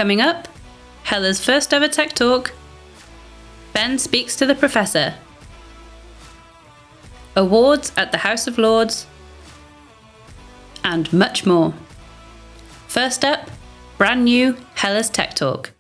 Coming up, Hella's first ever Tech Talk, Ben speaks to the professor, awards at the House of Lords, and much more. First up, brand new Hella's Tech Talk.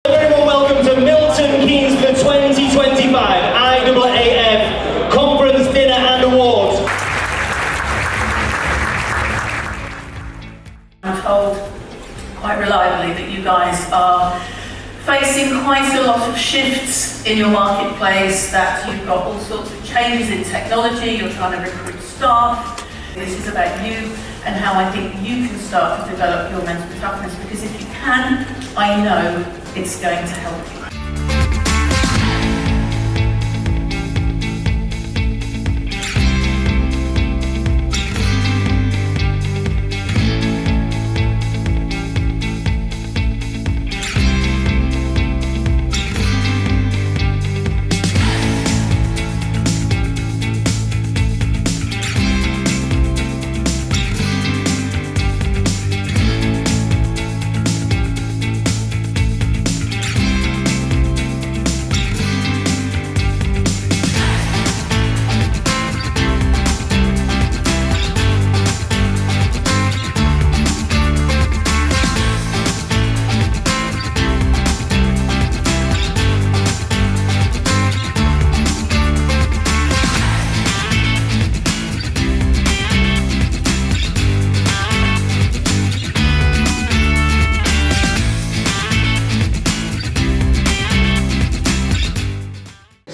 Very well welcome to Milton Keynes for 2025 IAAF Conference Dinner and Awards. I'm told quite reliably that you guys are facing quite a lot of shifts in your marketplace, that you've got all sorts of changes in technology, you're trying to recruit staff. This is about you and how I think you can start to develop your mental toughness, because if you can, I know it's going to help you.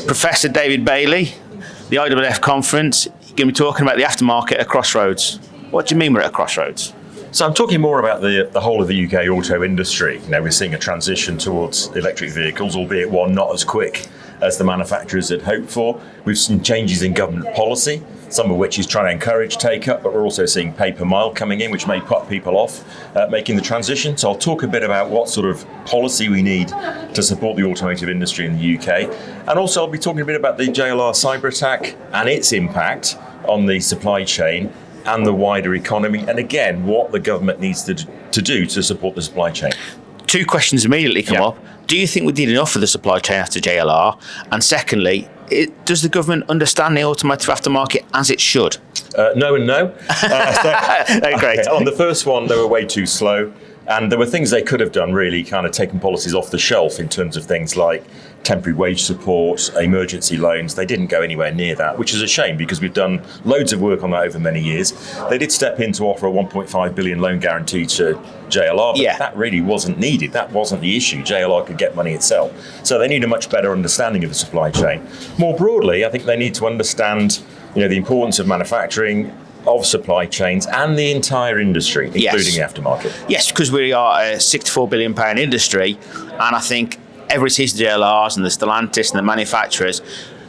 Professor David Bailey, the IAAF Conference. You're going to be talking about the aftermarket at Crossroads. What do you mean we're at a crossroads? So I'm talking more about the whole of the UK auto industry. You know, we're seeing a transition towards electric vehicles, albeit one not as quick as the manufacturers had hoped for. We've seen changes in government policy, some of which is trying to encourage take-up, but we're also seeing paper mile coming in, which may put people off making the transition. So I'll talk a bit about what sort of policy we need to support the automotive industry in the UK. And also I'll be talking a bit about the JLR cyber attack and its impact on the supply chain and the wider economy, and again, what the government needs to do to support the supply chain. Two questions immediately come up. Do you think we did enough for the supply chain after JLR? And secondly, does the government understand the automotive aftermarket as it should? No and no. Great. On the first one, they were way too slow. And there were things they could have done, really, kind of taken policies off the shelf in terms of things like temporary wage support, emergency loans. They didn't go anywhere near that, which is a shame because we've done loads of work on that over many years. They did step in to offer a 1.5 billion loan guarantee to JLR, but that really wasn't needed. That wasn't the issue. JLR could get money itself. So they need a much better understanding of the supply chain. More broadly, I think they need to understand, the importance of manufacturing, of supply chains and the entire industry, including the aftermarket. Yes, because we are a £64 billion industry, and I think everybody sees the JLRs and the Stellantis and the manufacturers.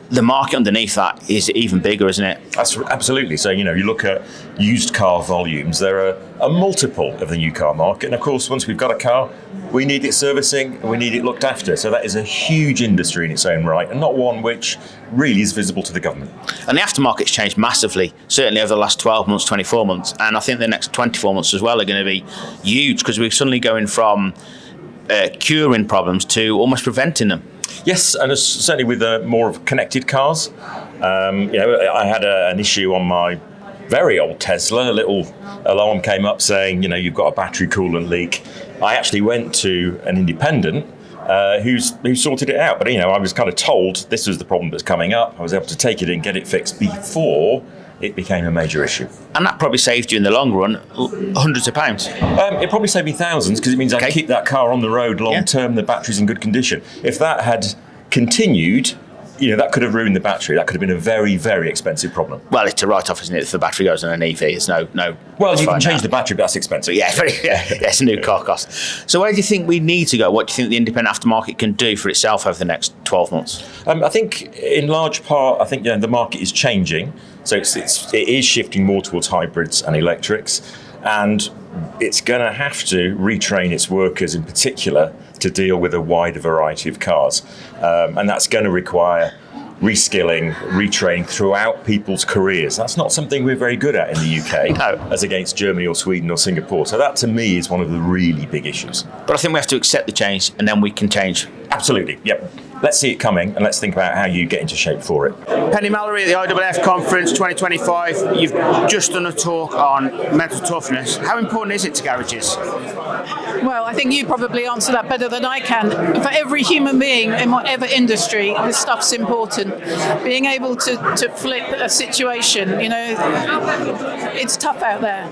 The market underneath that is even bigger, isn't it? That's absolutely. So, you look at used car volumes, they're a multiple of the new car market. And of course, once we've got a car, we need it servicing and we need it looked after. So that is a huge industry in its own right, and not one which really is visible to the government. And the aftermarket's changed massively, certainly over the last 12 months, 24 months. And I think the next 24 months as well are going to be huge, because we're suddenly going from curing problems to almost preventing them. Yes, and certainly with more of connected cars. I had an issue on my very old Tesla. A little alarm came up saying, you've got a battery coolant leak. I actually went to an independent who sorted it out. But, I was kind of told this was the problem that's coming up. I was able to take it and get it fixed before it became a major issue. And that probably saved you in the long run hundreds of pounds. It probably saved me thousands, because it means I can keep that car on the road long term, the battery's in good condition. If that had continued, that could have ruined the battery. That could have been a very, very expensive problem. Well, it's a write-off, isn't it, if the battery goes on an EV? It's no. Well, you can change the battery, but that's expensive. It's a new car cost. So where do you think we need to go? What do you think the independent aftermarket can do for itself over the next 12 months? I think in large part, the market is changing. So it is shifting more towards hybrids and electrics, and it's going to have to retrain its workers in particular to deal with a wider variety of cars. And that's going to require reskilling, retraining throughout people's careers. That's not something we're very good at in the UK, as against Germany or Sweden or Singapore. So that, to me, is one of the really big issues. But I think we have to accept the change, and then we can change. Absolutely, yep. let's see it coming and let's think about how you get into shape for it. Penny Mallory at the IAAF Conference 2025. You've just done a talk on mental toughness. How important is it to garages? Well, I think you probably answer that better than I can. For every human being in whatever industry, this stuff's important. Being able to flip a situation, it's tough out there.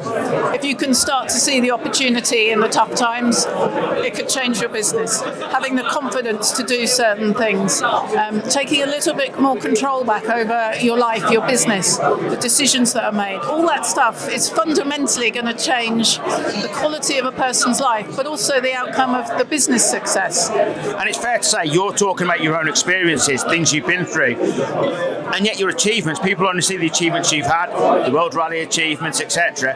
If you can start to see the opportunity in the tough times, it could change your business. Having the confidence to do certain things, taking a little bit more control back over your life, your business, the decisions that are made, all that stuff is fundamentally going to change the quality of a person's life, but also the outcome of the business success. And it's fair to say you're talking about your own experiences, things you've been through, and yet your achievements, people only see the achievements you've had, the World Rally achievements, etc.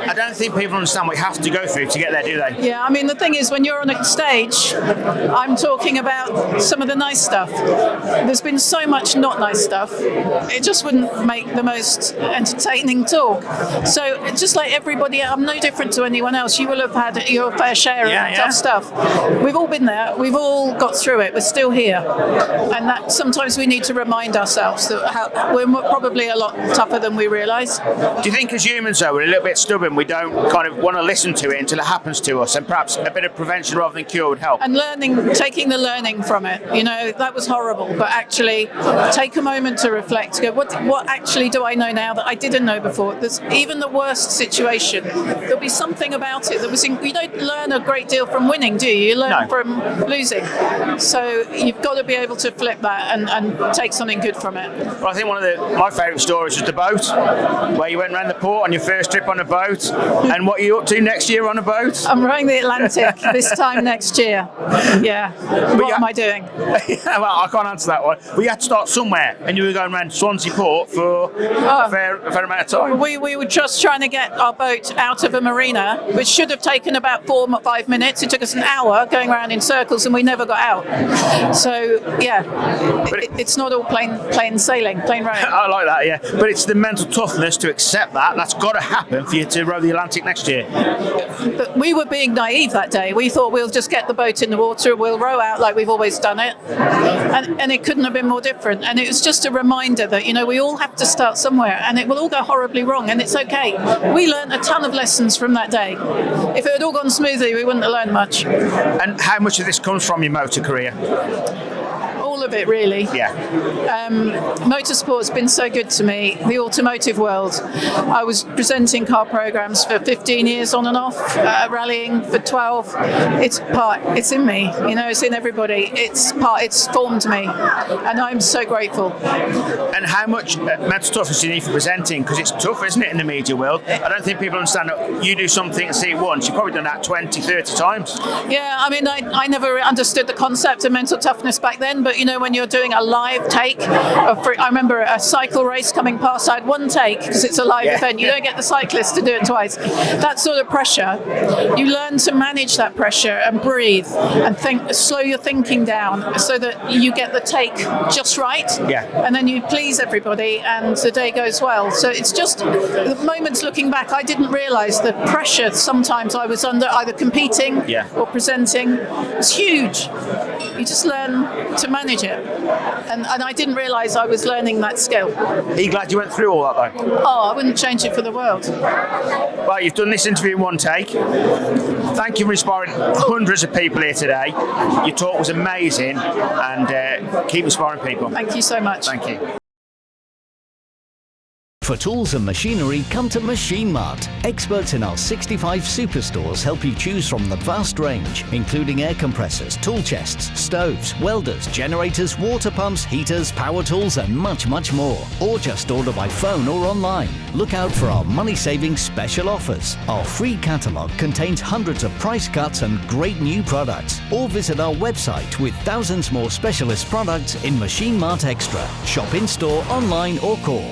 I don't think people understand what you have to go through to get there, do they? Yeah, I mean, the thing is, when you're on a stage, I'm talking about some of the nice stuff. There's been so much not nice stuff, it just wouldn't make the most entertaining talk. So just like everybody, I'm no different to anyone else. You will have had your fair share of tough stuff. We've all been there. We've all got through it. We're still here. And that sometimes we need to remind ourselves that we're probably a lot tougher than we realise. Do you think as humans, though, we're a little bit stubborn? We don't kind of want to listen to it until it happens to us, and perhaps a bit of prevention rather than cure would help? And taking the learning from it. That was horrible, but actually take a moment to reflect, to go, what actually do I know now that I didn't know before? There's even the worst situation, there'll be something about it you don't learn a great deal from winning, do you? You learn from losing. So you've got to be able to flip that and take something good from it. Well, I think one of my favourite stories was the boat, where you went around the port on your first trip on a boat. And what are you up to next year on a boat? I'm rowing the Atlantic this time next year. Yeah. What am I doing? Well, I can't answer that one. We had to start somewhere, and you were going around Swansea Port for a fair amount of time. We were just trying to get our boat out of a marina, which should have taken about 4 or 5 minutes. It took us an hour going around in circles, and we never got out. So, yeah, it's not all plain sailing, plain rowing. I like that, yeah. But it's the mental toughness to accept that. That's got to happen for you to row the Atlantic next year. But we were being naive that day. We thought we'll just get the boat in the water, we'll row out like we've always done it. And it couldn't have been more different. And it was just a reminder that, we all have to start somewhere, and it will all go horribly wrong, and it's okay. We learned a ton of lessons from that day. If it had all gone smoothly, we wouldn't have learned much. And how much of this comes from your motor career? All of it, really. Yeah. Motorsport's been so good to me. The automotive world. I was presenting car programs for 15 years on and off, rallying for 12. It's in me. It's in everybody. It's formed me, and I'm so grateful. And how much mental toughness do you need for presenting? Because it's tough, isn't it, in the media world? I don't think people understand that you do something and see it once. You've probably done that 20, 30 times. Yeah, I mean, I never understood the concept of mental toughness back then, but when you're doing a live take, I remember a cycle race coming past, I had one take because it's a live event. You don't get the cyclist to do it twice. That sort of pressure, you learn to manage that pressure and breathe and slow your thinking down so that you get the take just right. Yeah. And then you please everybody and the day goes well. So it's just the moments looking back, I didn't realise the pressure sometimes I was under, either competing or presenting. It was huge. You just learn to manage it. And I didn't realise I was learning that skill. Are you glad you went through all that, though? Oh, I wouldn't change it for the world. Well, you've done this interview in one take. Thank you for inspiring hundreds of people here today. Your talk was amazing, and keep inspiring people. Thank you so much. Thank you. For tools and machinery, come to Machine Mart. Experts in our 65 superstores help you choose from the vast range, including air compressors, tool chests, stoves, welders, generators, water pumps, heaters, power tools, and much, much more. Or just order by phone or online. Look out for our money-saving special offers. Our free catalogue contains hundreds of price cuts and great new products. Or visit our website with thousands more specialist products in Machine Mart Extra. Shop in-store, online, or call.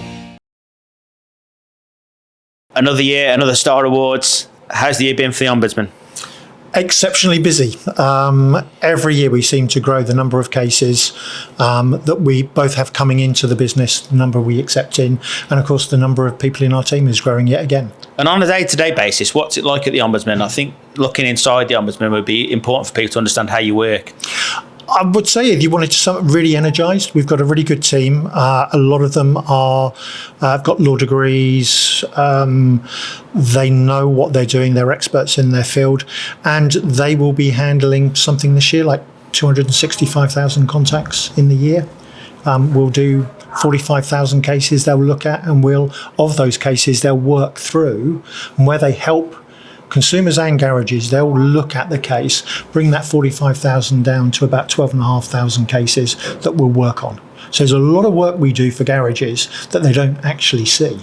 Another year, another Star Awards. How's the year been for the Ombudsman? Exceptionally busy. Every year we seem to grow the number of cases that we both have coming into the business, the number we accept in, and of course the number of people in our team is growing yet again. And on a day-to-day basis, what's it like at the Ombudsman? I think looking inside the Ombudsman would be important for people to understand how you work. I would say if you wanted something really energised, we've got a really good team. A lot of them have got law degrees. They know what they're doing. They're experts in their field, and they will be handling something this year like 265,000 contacts in the year. We'll do 45,000 cases they'll look at, and of those cases they'll work through, and where they help consumers and garages, they'll look at the case, bring that 45,000 down to about 12,500 cases that we'll work on. So there's a lot of work we do for garages that they don't actually see.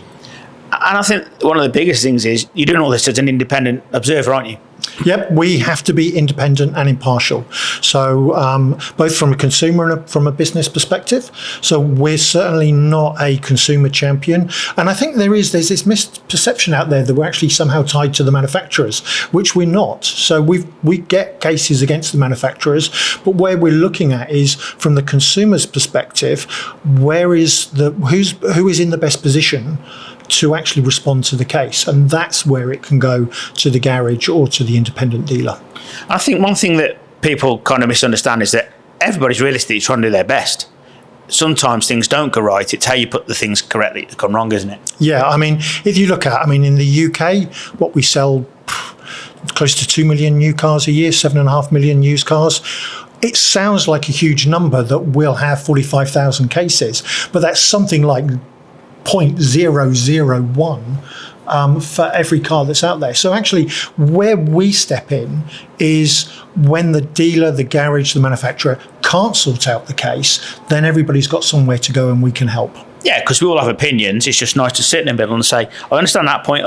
And I think one of the biggest things is you're doing all this as an independent observer, aren't you? Yep, we have to be independent and impartial. So both from a consumer and from a business perspective. So we're certainly not a consumer champion. And I think there's this misperception out there that we're actually somehow tied to the manufacturers, which we're not. So we get cases against the manufacturers, but where we're looking at is from the consumer's perspective, who is in the best position to actually respond to the case, and that's where it can go to the garage or to the independent dealer. I think one thing that people kind of misunderstand is that everybody's realistically trying to do their best. Sometimes things don't go right. It's how you put the things correctly that gone wrong, isn't it? Yeah, I mean, if you look at, in the UK, what we sell close to 2 million new cars a year, 7.5 million used cars. It sounds like a huge number that we'll have 45,000 cases, but that's something like 0.001 for every car that's out there. So actually, where we step in is when the dealer, the garage, the manufacturer can't sort out the case, then everybody's got somewhere to go and we can help. Yeah, because we all have opinions. It's just nice to sit in the middle and say, I understand that point,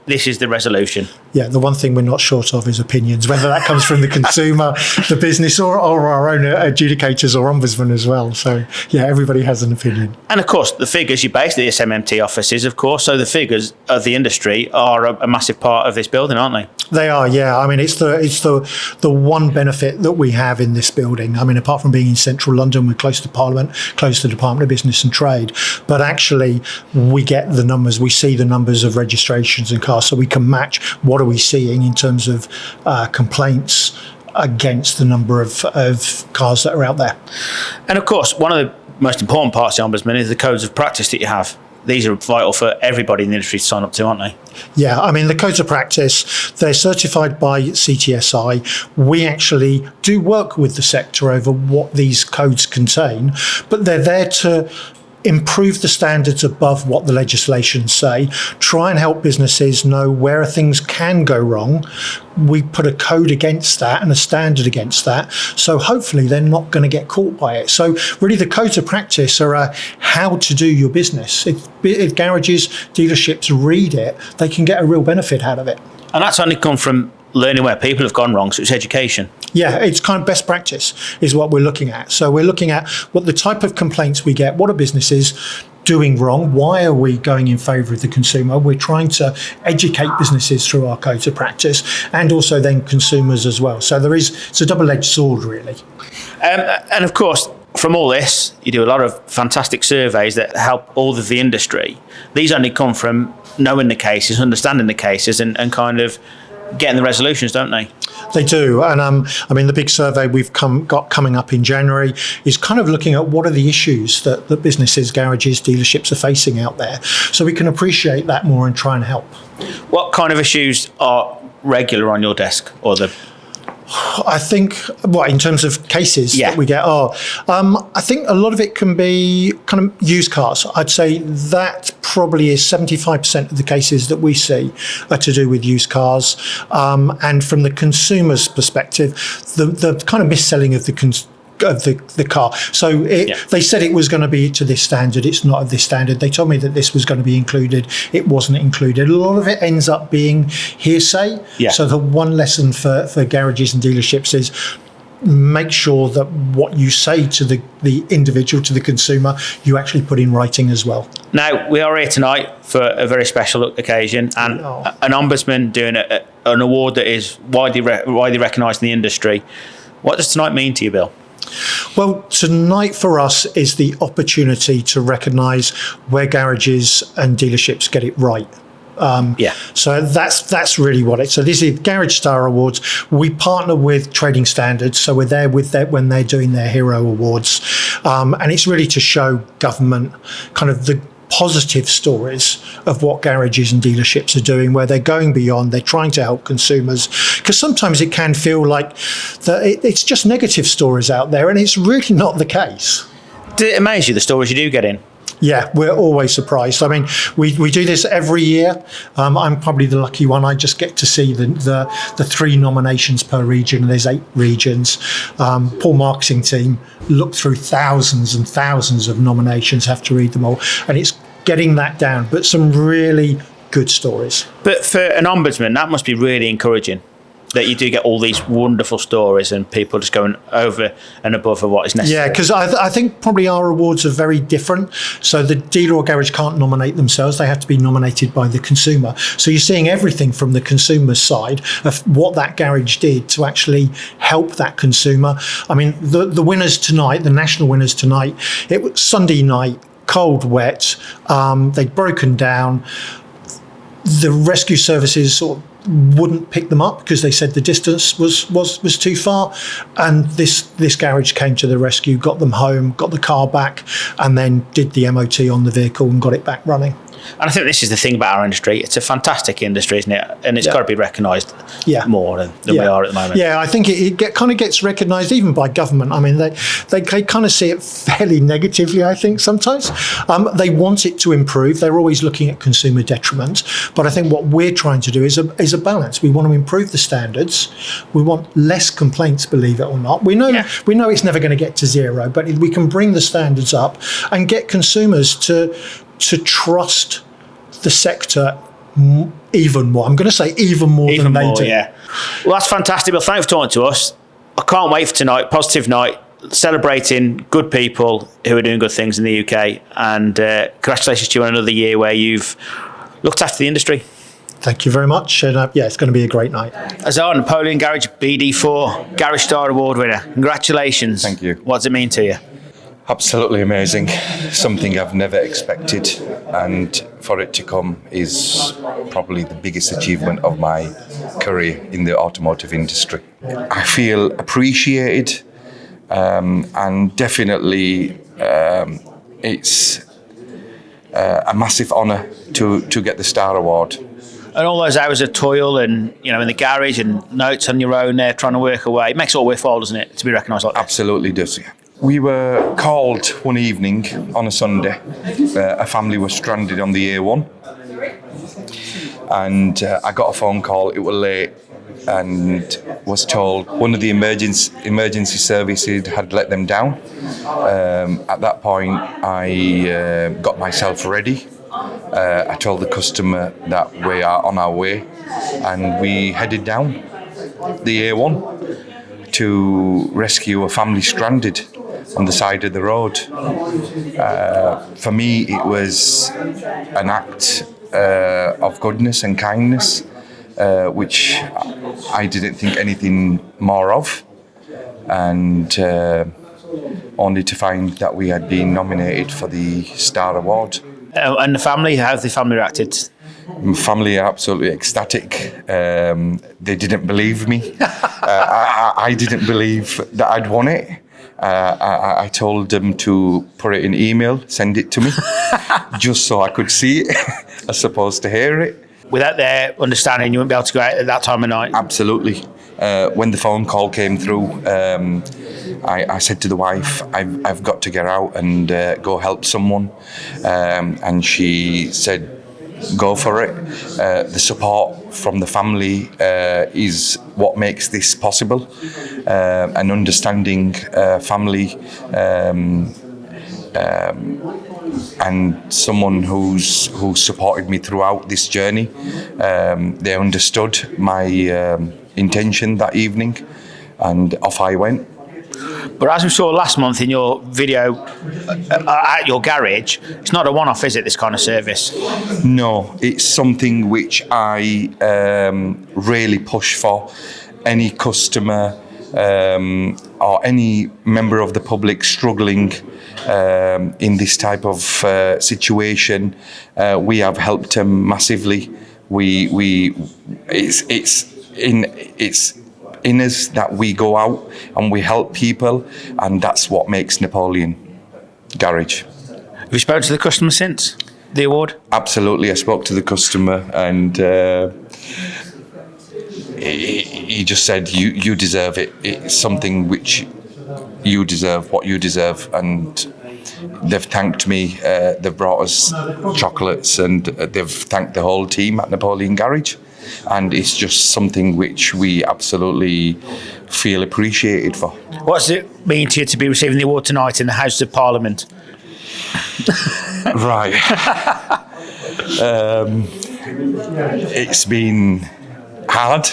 this is the resolution. Yeah, the one thing we're not short of is opinions, whether that comes from the consumer, the business, or our own adjudicators or ombudsman as well. So, yeah, everybody has an opinion. And, of course, the figures, you base the SMMT offices, of course, so the figures of the industry are a massive part of this building, aren't they? They are, yeah. It's the one benefit that we have in this building. Apart from being in central London, we're close to Parliament, close to the Department of Business and Trade. But actually, we get the numbers, we see the numbers of registrations and cars, so we can match what are we seeing in terms of complaints against the number of cars that are out there. And of course, one of the most important parts of the Ombudsman is the codes of practice that you have. These are vital for everybody in the industry to sign up to, aren't they? Yeah, the codes of practice, they're certified by CTSI. We actually do work with the sector over what these codes contain, but they're there to improve the standards above what the legislation say, try and help businesses know where things can go wrong. We put a code against that and a standard against that, so hopefully they're not going to get caught by it. So really the codes of practice are how to do your business. If garages, dealerships read it, they can get a real benefit out of it. And that's only come from learning where people have gone wrong, so it's education. Yeah, it's kind of best practice is what we're looking at. So we're looking at what the type of complaints we get, what are businesses doing wrong, why are we going in favour of the consumer. We're trying to educate businesses through our codes of practice and also then consumers as well. So it's a double-edged sword, really. And of course, from all this, you do a lot of fantastic surveys that help all of the industry. These only come from knowing the cases, understanding the cases and kind of getting the resolutions, don't they? They do. And the big survey we've got coming up in January is kind of looking at what are the issues that businesses, garages, dealerships are facing out there, so we can appreciate that more and try and help. What kind of issues are regular on your desk, or the I think, in terms of cases that we get, I think a lot of it can be kind of used cars. I'd say that probably is 75% of the cases that we see are to do with used cars. And from the consumer's perspective, the kind of mis-selling of the car. So they said it was going to be to this standard. It's not of this standard. They told me that this was going to be included. It wasn't included. A lot of it ends up being hearsay. Yeah. So the one lesson for garages and dealerships is make sure that what you say to the individual, to the consumer, you actually put in writing as well. Now, we are here tonight for a very special occasion, and an ombudsman doing an award that is widely recognised in the industry. What does tonight mean to you, Bill? Well, tonight for us is the opportunity to recognise where garages and dealerships get it right. So that's really what it. So this is Garage Star Awards. We partner with Trading Standards, so we're there with them when they're doing their Hero Awards, and it's really to show government kind of the positive stories of what garages and dealerships are doing, where they're going beyond, they're trying to help consumers, because sometimes it can feel like that it's just negative stories out there, and it's really not the case. Does it amaze you, the stories you do get in? Yeah, we're always surprised. I mean, we do this every year. I'm probably the lucky one. I just get to see the 3 nominations per region, and there's 8 regions. Poor marketing team look through thousands and thousands of nominations, have to read them all, and it's getting that down. But some really good stories. But for an ombudsman, that must be really encouraging, that you do get all these wonderful stories and people just going over and above for what is necessary. Yeah, because I think probably our awards are very different. So the dealer or garage can't nominate themselves. They have to be nominated by the consumer. So you're seeing everything from the consumer's side of what that garage did to actually help that consumer. I mean, the winners tonight, the national winners tonight, it was Sunday night, cold, wet. They'd broken down. The rescue services sort of wouldn't pick them up because they said the distance was too far, and this garage came to the rescue, got them home, got the car back, and then did the MOT on the vehicle and got it back running. And I think this is the thing about our industry. It's a fantastic industry, isn't it? And it's got to be recognised more than we are at the moment. Yeah, I think it kind of gets recognised even by government. I mean, they kind of see it fairly negatively, I think, sometimes. They want it to improve. They're always looking at consumer detriment. But I think what we're trying to do is a balance. We want to improve the standards. We want less complaints, believe it or not. We know it's never going to get to zero, but we can bring the standards up and get consumers to trust the sector even more. I'm going to say even more than they do. Yeah. Well, that's fantastic. Well, thanks for talking to us. I can't wait for tonight. Positive night, celebrating good people who are doing good things in the UK. And congratulations to you on another year where you've looked after the industry. Thank you very much. And it's going to be a great night. Azar, Napoleon Garage BD4 Garage Star Award winner. Congratulations. Thank you. What does it mean to you? Absolutely amazing. Something I've never expected, and for it to come is probably the biggest achievement of my career in the automotive industry. I feel appreciated, and definitely it's a massive honour to get the Star Award. And all those hours of toil and, in the garage and notes on your own there trying to work away, it makes it all worthwhile, doesn't it, to be recognised like that? Absolutely does, yeah. We were called one evening on a Sunday. A family was stranded on the A1, and I got a phone call. It was late, and was told one of the emergency services had let them down. At that point, I got myself ready. I told the customer that we are on our way, and we headed down the A1 to rescue a family stranded on the side of the road. For me, it was an act of goodness and kindness, which I didn't think anything more of, and only to find that we had been nominated for the Star Award. And the family, how have the family reacted? My family are absolutely ecstatic. They didn't believe me. I didn't believe that I'd won it. I told them to put it in email, send it to me, just so I could see it as opposed to hear it. Without their understanding, you wouldn't be able to go out at that time of night? Absolutely. When the phone call came through, I said to the wife, I've got to get out and go help someone. And she said, go for it. The support from the family is what makes this possible. An understanding family and someone who's supported me throughout this journey. They understood my intention that evening, and off I went. But as we saw last month in your video at your garage, it's not a one-off, is it, this kind of service? No, it's something which I really push for. Any customer or any member of the public struggling in this type of situation, we have helped them massively. It's in us that we go out and we help people, and that's what makes Napoleon Garage. Have you spoken to the customer since the award? Absolutely, I spoke to the customer, and he just said, "You deserve it. It's something which you deserve, what you deserve." And they've thanked me. They've brought us chocolates, and they've thanked the whole team at Napoleon Garage. And it's just something which we absolutely feel appreciated for. What's it mean to you to be receiving the award tonight in the House of Parliament? Right. It's been hard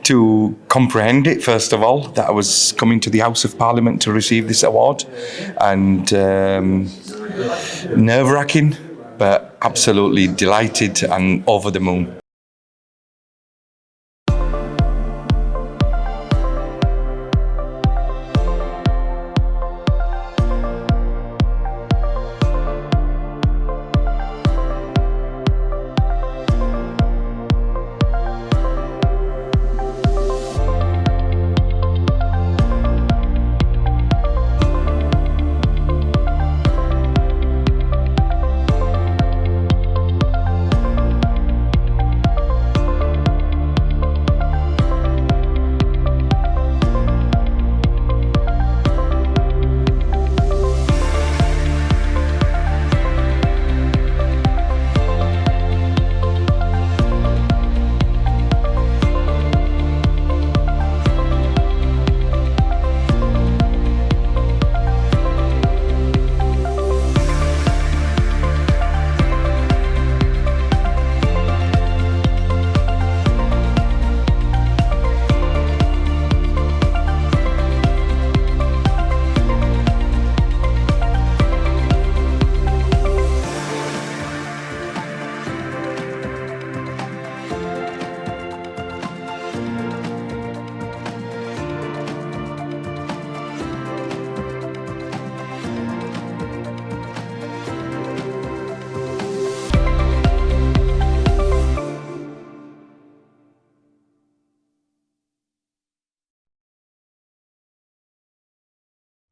to comprehend it, first of all, that I was coming to the House of Parliament to receive this award, and nerve-wracking, but absolutely delighted and over the moon.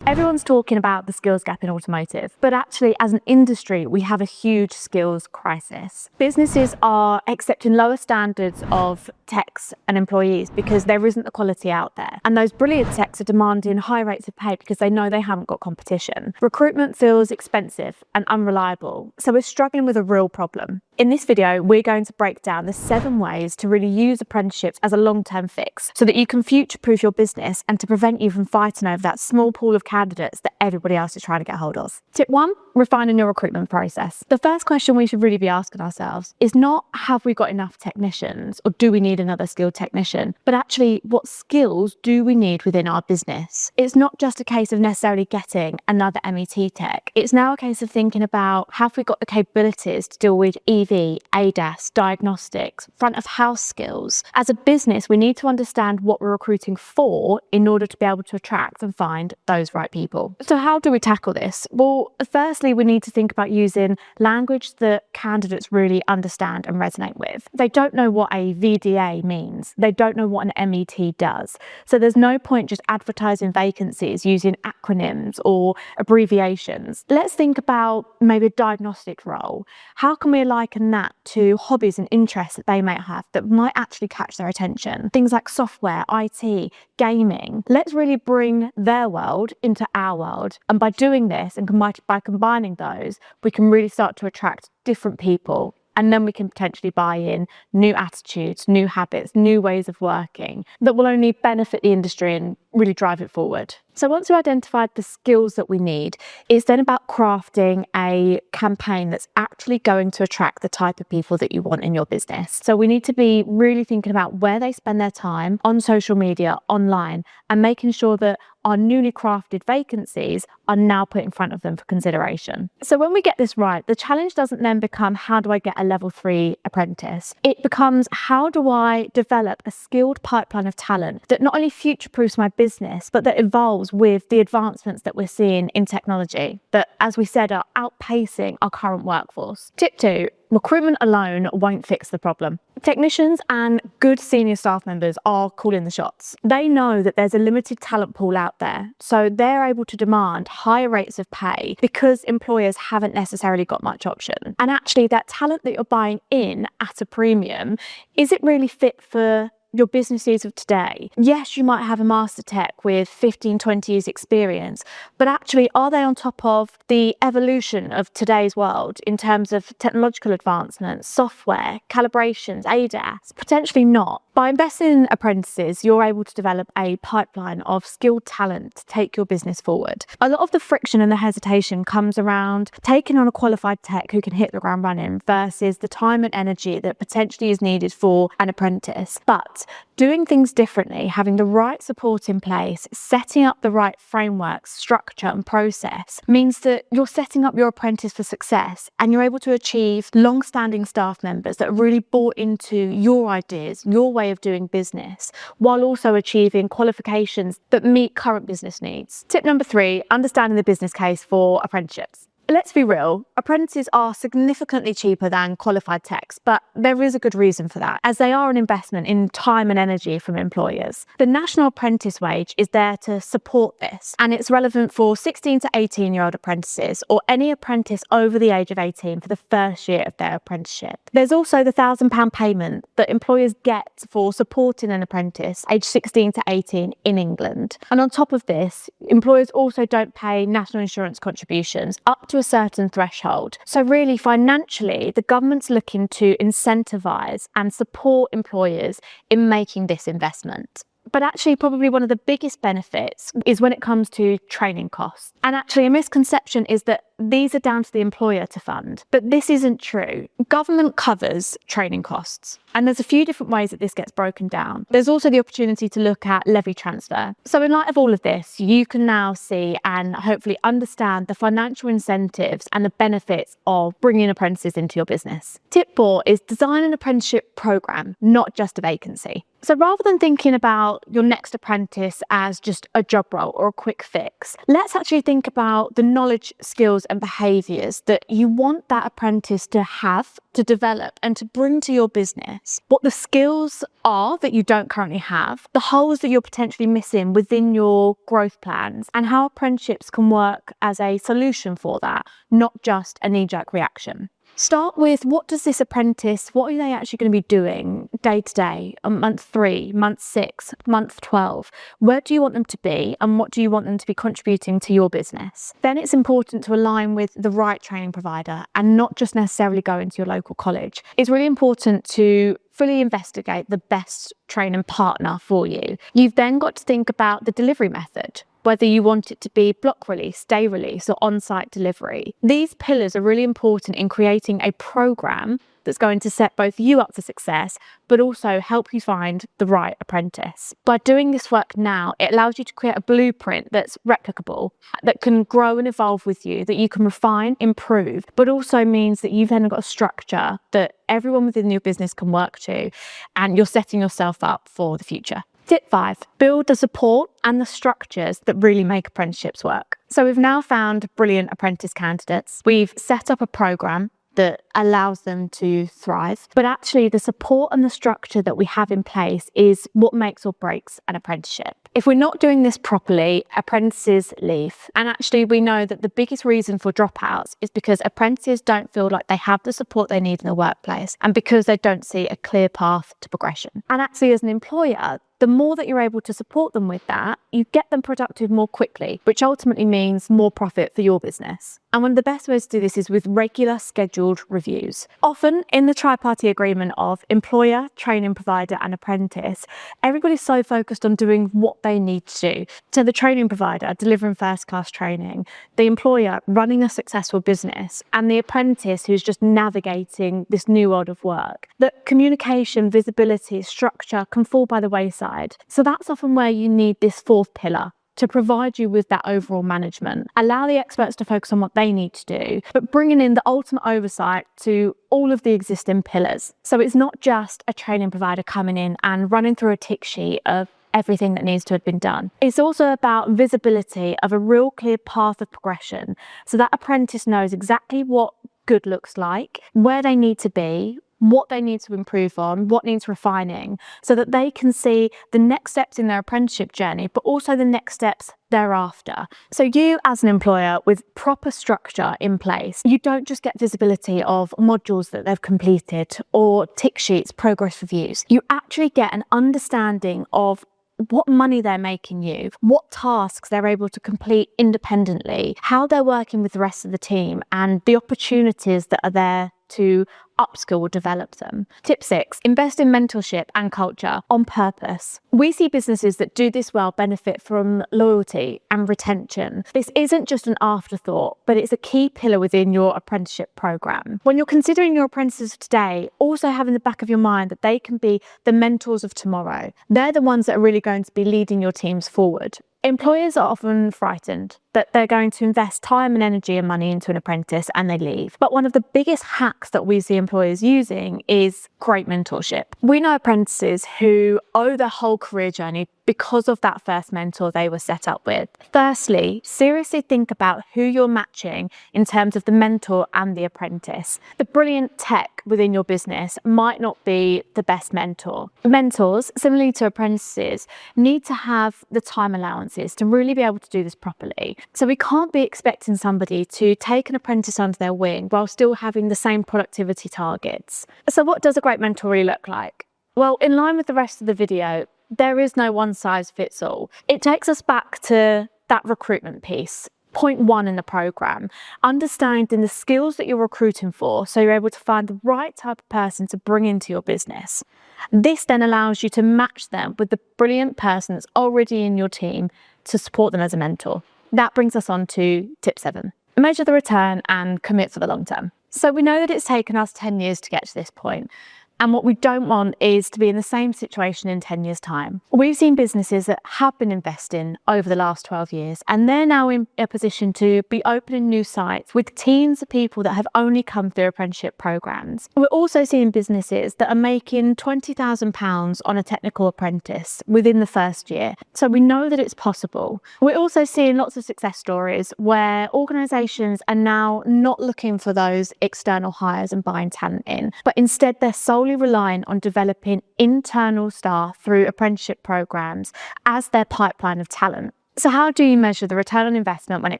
Everyone's talking about the skills gap in automotive, but actually as an industry, we have a huge skills crisis. Businesses are accepting lower standards of techs and employees because there isn't the quality out there. And those brilliant techs are demanding high rates of pay because they know they haven't got competition. Recruitment feels expensive and unreliable, so we're struggling with a real problem. In this video, we're going to break down the 7 ways to really use apprenticeships as a long-term fix so that you can future-proof your business and to prevent you from fighting over that small pool of candidates that everybody else is trying to get hold of. Tip 1, refining your recruitment process. The first question we should really be asking ourselves is not, have we got enough technicians or do we need another skilled technician, but actually what skills do we need within our business? It's not just a case of necessarily getting another MET tech. It's now a case of thinking about, have we got the capabilities to deal with EV, ADAS, diagnostics, front of house skills. As a business, we need to understand what we're recruiting for in order to be able to attract and find those right people. So how do we tackle this? Well, firstly, we need to think about using language that candidates really understand and resonate with. They don't know what a VDA means. They don't know what an MET does. So there's no point just advertising vacancies using acronyms or abbreviations. Let's think about maybe a diagnostic role. How can we liken that to hobbies and interests that they might have that might actually catch their attention? Things like software, IT, gaming. Let's really bring their world into our world. And by doing this and by combining those, we can really start to attract different people. And then we can potentially buy in new attitudes, new habits, new ways of working that will only benefit the industry and really drive it forward. So once we've identified the skills that we need, it's then about crafting a campaign that's actually going to attract the type of people that you want in your business. So we need to be really thinking about where they spend their time on social media, online, and making sure that our newly crafted vacancies are now put in front of them for consideration. So when we get this right, the challenge doesn't then become, how do I get a level 3 apprentice? It becomes, how do I develop a skilled pipeline of talent that not only future-proofs my business, business, but that evolves with the advancements that we're seeing in technology that, as we said, are outpacing our current workforce. Tip 2, recruitment alone won't fix the problem. Technicians and good senior staff members are calling the shots. They know that there's a limited talent pool out there, so they're able to demand higher rates of pay because employers haven't necessarily got much option. And actually, that talent that you're buying in at a premium, is it really fit for your business needs of today? Yes, you might have a master tech with 15, 20 years experience, but actually, are they on top of the evolution of today's world in terms of technological advancements, software, calibrations, ADAS? Potentially not. By investing in apprentices, you're able to develop a pipeline of skilled talent to take your business forward. A lot of the friction and the hesitation comes around taking on a qualified tech who can hit the ground running versus the time and energy that potentially is needed for an apprentice. But doing things differently, having the right support in place, setting up the right frameworks, structure and process means that you're setting up your apprentice for success and you're able to achieve long-standing staff members that are really bought into your ideas, your way of doing business, while also achieving qualifications that meet current business needs. Tip number 3, understanding the business case for apprenticeships. Let's be real, apprentices are significantly cheaper than qualified techs, but there is a good reason for that, as they are an investment in time and energy from employers. The National Apprentice Wage is there to support this, and it's relevant for 16 to 18-year-old apprentices or any apprentice over the age of 18 for the first year of their apprenticeship. There's also the £1,000 payment that employers get for supporting an apprentice aged 16 to 18 in England. And on top of this, employers also don't pay national insurance contributions up to a certain threshold. So really, financially, the government's looking to incentivise and support employers in making this investment. But actually, probably one of the biggest benefits is when it comes to training costs. And actually, a misconception is that these are down to the employer to fund. But this isn't true. Government covers training costs. And there's a few different ways that this gets broken down. There's also the opportunity to look at levy transfer. So in light of all of this, you can now see and hopefully understand the financial incentives and the benefits of bringing apprentices into your business. Tip 4 is design an apprenticeship programme, not just a vacancy. So rather than thinking about your next apprentice as just a job role or a quick fix, let's actually think about the knowledge, skills and behaviours that you want that apprentice to have, to develop and to bring to your business. What the skills are that you don't currently have, the holes that you're potentially missing within your growth plans, and how apprenticeships can work as a solution for that, not just a knee-jerk reaction. Start with, what does this apprentice, what are they actually going to be doing day to day, on month 3, month 6, month 12? Where do you want them to be and what do you want them to be contributing to your business? Then it's important to align with the right training provider and not just necessarily go into your local college. It's really important to fully investigate the best training partner for you. You've then got to think about the delivery method, whether you want it to be block release, day release, or on-site delivery. These pillars are really important in creating a program that's going to set both you up for success, but also help you find the right apprentice. By doing this work now, it allows you to create a blueprint that's replicable, that can grow and evolve with you, that you can refine, improve, but also means that you've then got a structure that everyone within your business can work to, and you're setting yourself up for the future. Tip 5, build the support and the structures that really make apprenticeships work. So we've now found brilliant apprentice candidates. We've set up a program that allows them to thrive. But actually, the support and the structure that we have in place is what makes or breaks an apprenticeship. If we're not doing this properly, apprentices leave. And actually, we know that the biggest reason for dropouts is because apprentices don't feel like they have the support they need in the workplace and because they don't see a clear path to progression. And actually, as an employer, the more that you're able to support them with that, you get them productive more quickly, which ultimately means more profit for your business. And one of the best ways to do this is with regular scheduled reviews. Often in the tri-party agreement of employer, training provider and apprentice, everybody's so focused on doing what they need to do. So the training provider delivering first-class training, the employer running a successful business, and the apprentice who's just navigating this new world of work. That communication, visibility, structure can fall by the wayside. So that's often where you need this fourth pillar to provide you with that overall management. Allow the experts to focus on what they need to do, but bringing in the ultimate oversight to all of the existing pillars. So it's not just a training provider coming in and running through a tick sheet of everything that needs to have been done. It's also about visibility of a real clear path of progression, so that apprentice knows exactly what good looks like, where they need to be, what they need to improve on, what needs refining, so that they can see the next steps in their apprenticeship journey, but also the next steps thereafter. So you, as an employer with proper structure in place, you don't just get visibility of modules that they've completed or tick sheets, progress reviews. You actually get an understanding of what money they're making you, what tasks they're able to complete independently, how they're working with the rest of the team, and the opportunities that are there to upskill or develop them. Tip 6, invest in mentorship and culture on purpose. We see businesses that do this well benefit from loyalty and retention. This isn't just an afterthought, but it's a key pillar within your apprenticeship program. When you're considering your apprentices today, also have in the back of your mind that they can be the mentors of tomorrow. They're the ones that are really going to be leading your teams forward. Employers are often frightened that they're going to invest time and energy and money into an apprentice and they leave. But one of the biggest hacks that we see employers using is great mentorship. We know apprentices who owe their whole career journey because of that first mentor they were set up with. Firstly, seriously think about who you're matching in terms of the mentor and the apprentice. The brilliant tech within your business might not be the best mentor. Mentors, similarly to apprentices, need to have the time allowances to really be able to do this properly. So we can't be expecting somebody to take an apprentice under their wing while still having the same productivity targets. So what does a great mentor really look like? Well, in line with the rest of the video, there is no one size fits all. It takes us back to that recruitment piece. Point 1 in the program, understanding the skills that you're recruiting for so you're able to find the right type of person to bring into your business. This then allows you to match them with the brilliant person that's already in your team to support them as a mentor. That brings us on to tip 7. Measure the return and commit for the long term. So we know that it's taken us 10 years to get to this point. And what we don't want is to be in the same situation in 10 years' time. We've seen businesses that have been investing over the last 12 years, and they're now in a position to be opening new sites with teams of people that have only come through apprenticeship programs. We're also seeing businesses that are making £20,000 on a technical apprentice within the first year. So we know that it's possible. We're also seeing lots of success stories where organisations are now not looking for those external hires and buying talent in, but instead they're solely relying on developing internal staff through apprenticeship programs as their pipeline of talent. So how do you measure the return on investment when it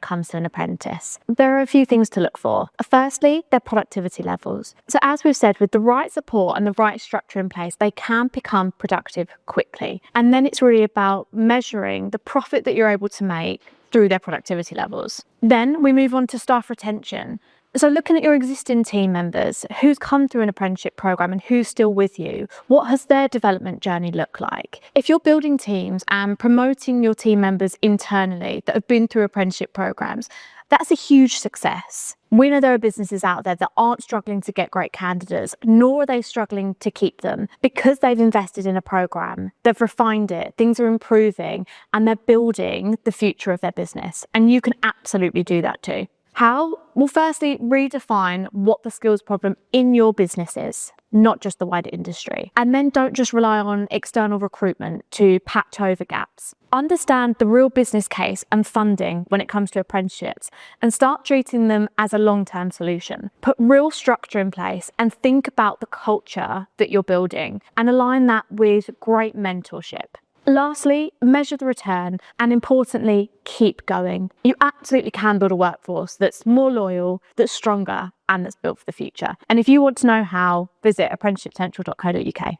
comes to an apprentice? There are a few things to look for. Firstly, their productivity levels. So as we've said, with the right support and the right structure in place, they can become productive quickly. And then it's really about measuring the profit that you're able to make through their productivity levels. Then we move on to staff retention. So looking at your existing team members, who's come through an apprenticeship program and who's still with you, what has their development journey looked like? If you're building teams and promoting your team members internally that have been through apprenticeship programs, that's a huge success. We know there are businesses out there that aren't struggling to get great candidates, nor are they struggling to keep them because they've invested in a program, they've refined it, things are improving, and they're building the future of their business. And you can absolutely do that too. How? Well, firstly, redefine what the skills problem in your business is, not just the wider industry. And then don't just rely on external recruitment to patch over gaps. Understand the real business case and funding when it comes to apprenticeships and start treating them as a long-term solution. Put real structure in place and think about the culture that you're building and align that with great mentorship. Lastly, measure the return and importantly, keep going. You absolutely can build a workforce that's more loyal, that's stronger, and that's built for the future. And if you want to know how, visit apprenticeshipcentral.co.uk.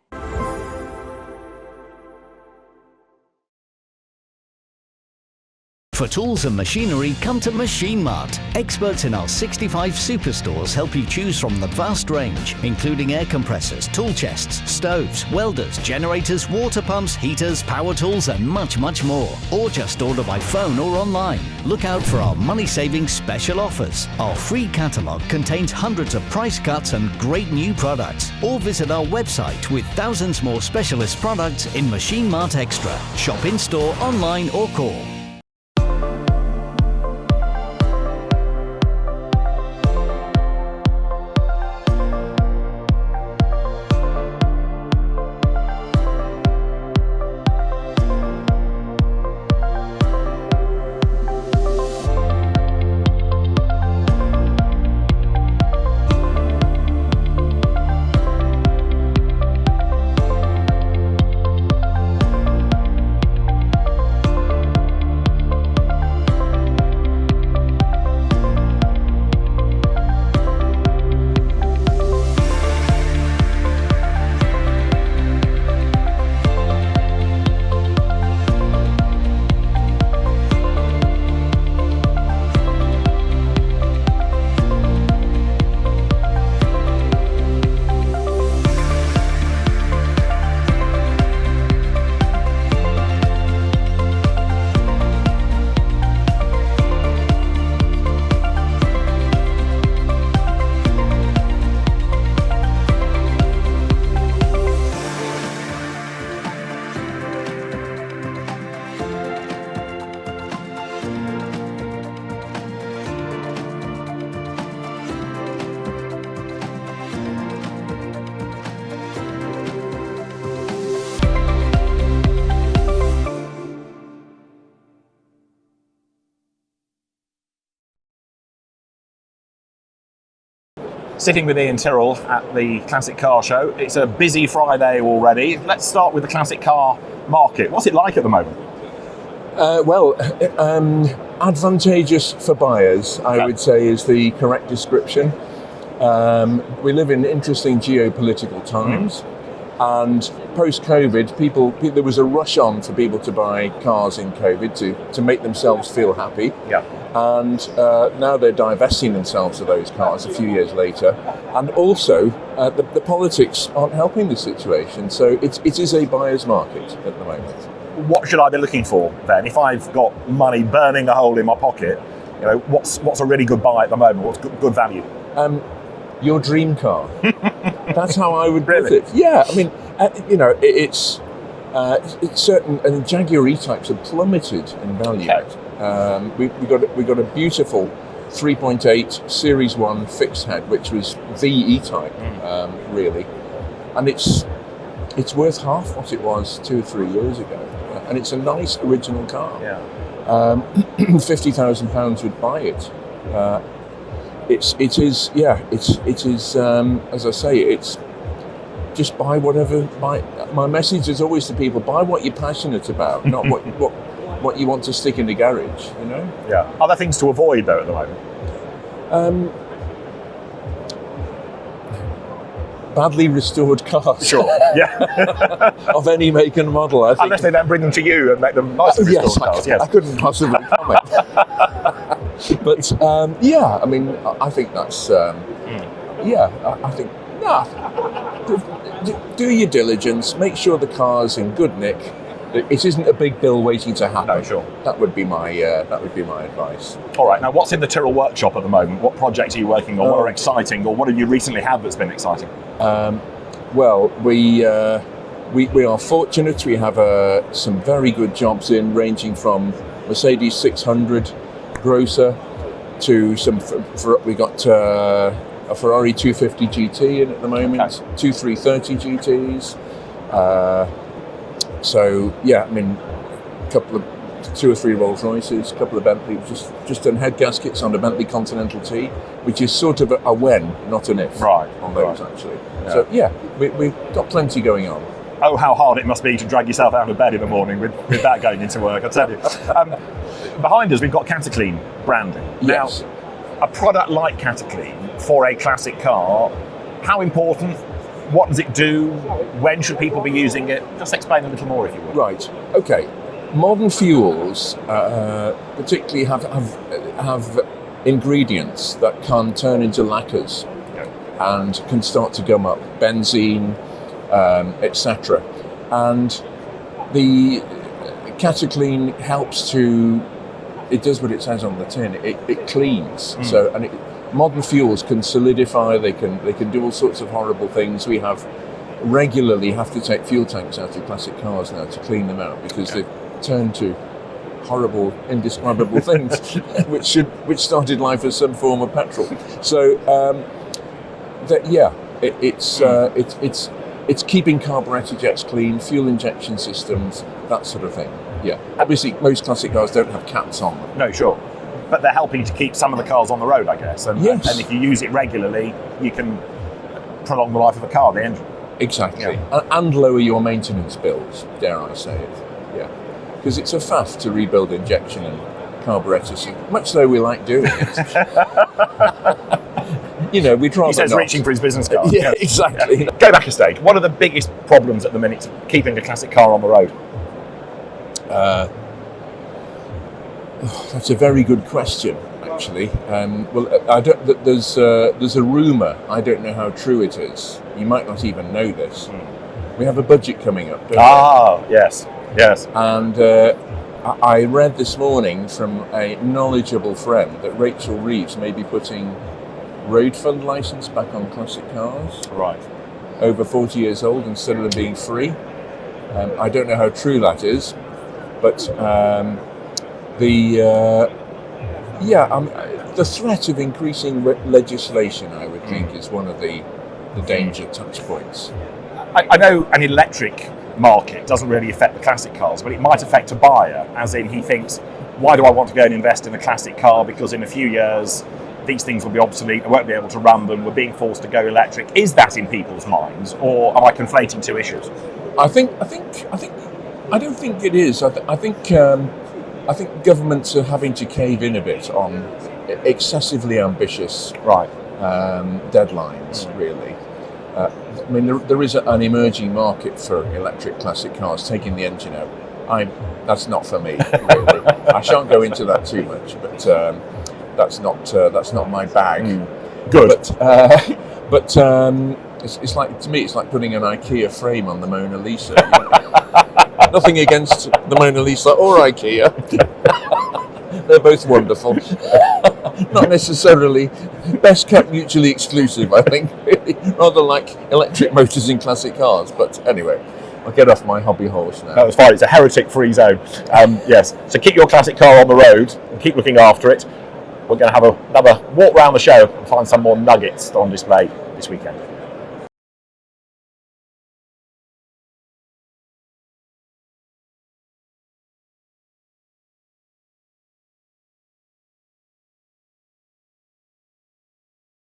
For tools and machinery, come to Machine Mart. Experts in our 65 superstores help you choose from the vast range, including air compressors, tool chests, stoves, welders, generators, water pumps, heaters, power tools, and much, much more. Or just order by phone or online. Look out for our money-saving special offers. Our free catalogue contains hundreds of price cuts and great new products. Or visit our website with thousands more specialist products in Machine Mart Extra. Shop in-store, online, or call. Sitting with Iain Tyrrell at the Classic Car Show. It's a busy Friday already. Let's start with the classic car market. What's it like at the moment? Advantageous for buyers, I would say, is the correct description. We live in interesting geopolitical times, and post-COVID, there was a rush on for people to buy cars in COVID to make themselves feel happy. Yeah. And now they're divesting themselves of those cars a few years later, and also the politics aren't helping the situation. So it is a buyer's market at the moment. What should I be looking for then? If I've got money burning a hole in my pocket, what's a really good buy at the moment? What's good value? Your dream car. That's how I would put Really? it. Yeah, I mean, it's certain, and Jaguar E-types have plummeted in value. Okay. We got a beautiful 3.8 Series 1 fixed head, which was the E-type, really, and it's worth half what it was 2 or 3 years ago, and it's a nice original car. Yeah. £50,000 would buy it. It is as I say, it's just buy whatever. My message is always to people: buy what you're passionate about, not what you want to stick in the garage. Yeah. Are there things to avoid though at the moment? Badly restored cars. Sure. Yeah. Of any make and model, I think. Unless they don't bring them to you and make them nice restored Yes, cars. Yes. I couldn't possibly comment. But I mean, I think that's I think do your diligence. Make sure the car's in good nick. It isn't a big bill waiting to happen. No, sure. That would be my advice. All right. Now, what's in the Tyrrell workshop at the moment? What projects are you working on? What are exciting, or what have you recently had that's been exciting? Well, we are fortunate. We have some very good jobs in, ranging from Mercedes 600 Grosser to we got a Ferrari 250 GT in at the moment, two 330 GTs. So yeah, I mean, two or three Rolls Royces, a couple of Bentleys, just done head gaskets on a Bentley Continental T, which is sort of a when, not an if, right, on those actually. Yeah. So yeah, we've got plenty going on. Oh, how hard it must be to drag yourself out of bed in the morning with that going into work, I tell you. Behind us, we've got Cataclean branding. Yes. Now, a product like Cataclean for a classic car, how important? What does it do? When should people be using it? Just explain a little more, if you would. Right. Okay. Modern fuels, particularly, have ingredients that can turn into lacquers and can start to gum up. Benzene, etc. And the Cataclean helps to. It does what it says on the tin. It cleans. So modern fuels can solidify. They can do all sorts of horrible things. We regularly have to take fuel tanks out of classic cars now to clean them out because they've turned to horrible, indescribable things, which started life as some form of petrol. So it's keeping carburettor jets clean, fuel injection systems, that sort of thing. Yeah. Obviously, most classic cars don't have caps on them. No, sure. But they're helping to keep some of the cars on the road, I guess. And if you use it regularly, you can prolong the life of a car, the engine. Exactly. Yeah. And lower your maintenance bills, dare I say it. Yeah. Because it's a faff to rebuild injection and carburetors, much though we like doing it. We'd rather. He says not. reaching for his business card. Yeah, exactly. Yeah. Go back a stage. What are the biggest problems at the minute keeping a classic car on the road? That's a very good question, actually. There's a rumour. I don't know how true it is. You might not even know this. We have a budget coming up. Don't we? Yes. And I read this morning from a knowledgeable friend that Rachel Reeves may be putting road fund licence back on classic cars. Right. Over 40 years old instead of them being free. I don't know how true that is, but the threat of increasing legislation, I would think, is one of the danger touch points. I know an electric market doesn't really affect the classic cars, but it might affect a buyer, as in he thinks, why do I want to go and invest in a classic car? Because in a few years, these things will be obsolete, I won't be able to run them, we're being forced to go electric. Is that in people's minds, or am I conflating two issues? I don't think it is. I think governments are having to cave in a bit on excessively ambitious deadlines, really. I mean, there is an emerging market for electric classic cars, taking the engine out. That's not for me, really. I shan't go into that too much, but that's not my bag. Good. But it's like, to me, it's like putting an IKEA frame on the Mona Lisa. Nothing against the Mona Lisa or IKEA. They're both wonderful. Not necessarily best kept mutually exclusive, I think, really. Rather like electric motors in classic cars. But anyway, I'll get off my hobby horse now. That was fine. It's a heretic-free zone. Yes. So keep your classic car on the road and keep looking after it. We're going to have another walk around the show and find some more nuggets on display this weekend.